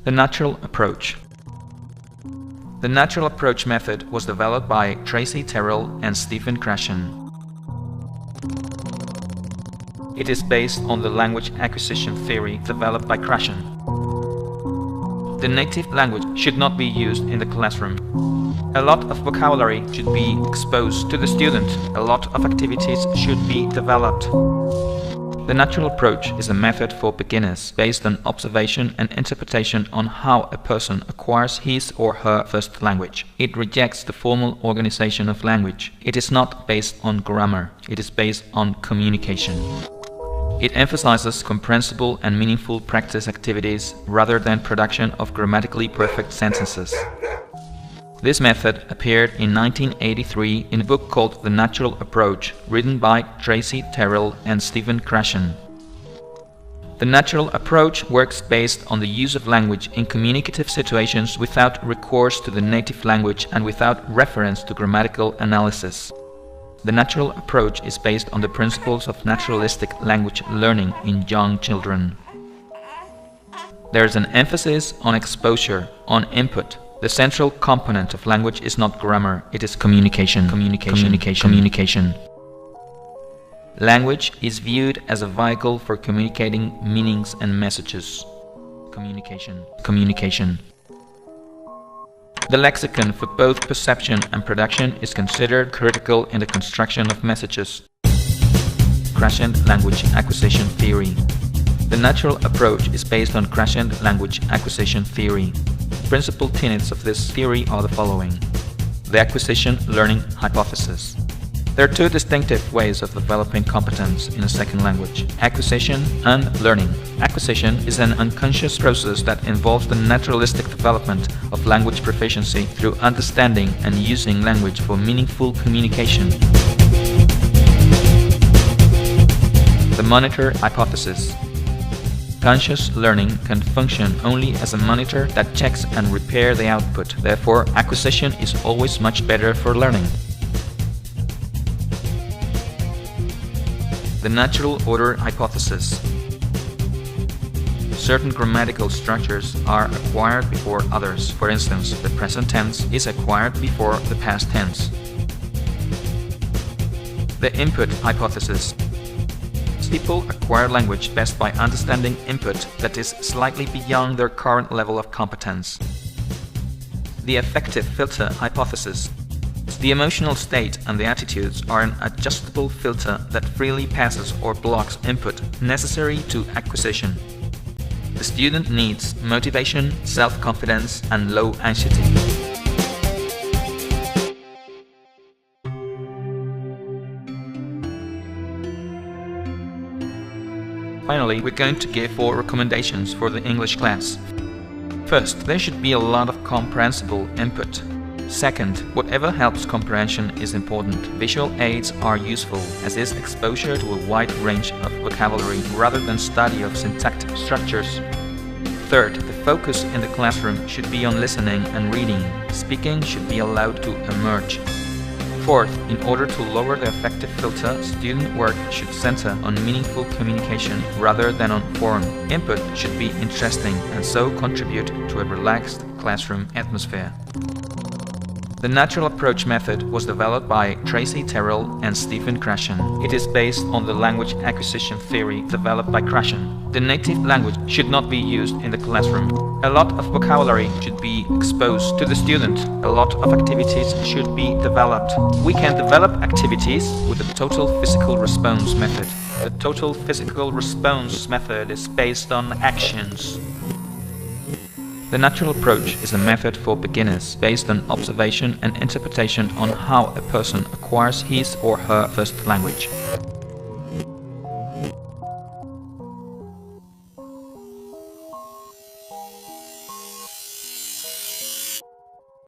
The natural approach. The natural approach method was developed by Tracy Terrell and Stephen Krashen. It is based on the language acquisition theory developed by Krashen. The native language should not be used in the classroom. A lot of vocabulary should be exposed to the student. A lot of activities should be developed. The natural approach is a method for beginners based on observation and interpretation on how a person acquires his or her first language. It rejects the formal organization of language. It is not based on grammar. It is based on communication. It emphasizes comprehensible and meaningful practice activities rather than production of grammatically perfect sentences. This method appeared in 1983 in a book called The Natural Approach, written by Tracy Terrell and Stephen Krashen. The natural approach works based on the use of language in communicative situations without recourse to the native language and without reference to grammatical analysis. The natural approach is based on the principles of naturalistic language learning in young children. There is an emphasis on exposure, on input. The central component of language is not grammar, it is communication. Language is viewed as a vehicle for communicating meanings and messages. Communication. The lexicon for both perception and production is considered critical in the construction of messages. Krashen language acquisition theory. The natural approach is based on Krashen language acquisition theory. Principal tenets of this theory are the following. The acquisition-learning hypothesis. There are two distinctive ways of developing competence in a second language: acquisition and learning. Acquisition is an unconscious process that involves the naturalistic development of language proficiency through understanding and using language for meaningful communication. The monitor hypothesis. Conscious learning can function only as a monitor that checks and repairs the output. Therefore, acquisition is always much better for learning. The natural order hypothesis. Certain grammatical structures are acquired before others. For instance, the present tense is acquired before the past tense. The input hypothesis. People acquire language best by understanding input that is slightly beyond their current level of competence. The affective filter hypothesis. The emotional state and the attitudes are an adjustable filter that freely passes or blocks input necessary to acquisition. The student needs motivation, self-confidence, and low anxiety. Finally, we're going to give 4 recommendations for the English class. First, there should be a lot of comprehensible input. Second, whatever helps comprehension is important. Visual aids are useful, as is exposure to a wide range of vocabulary rather than study of syntactic structures. Third, the focus in the classroom should be on listening and reading. Speaking should be allowed to emerge. Fourth, in order to lower the affective filter, student work should center on meaningful communication rather than on form. Input should be interesting and so contribute to a relaxed classroom atmosphere. The natural approach method was developed by Tracy Terrell and Stephen Krashen. It is based on the language acquisition theory developed by Krashen. The native language should not be used in the classroom. A lot of vocabulary should be exposed to the student. A lot of activities should be developed. We can develop activities with the total physical response method. The total physical response method is based on actions. The natural approach is a method for beginners based on observation and interpretation on how a person acquires his or her first language.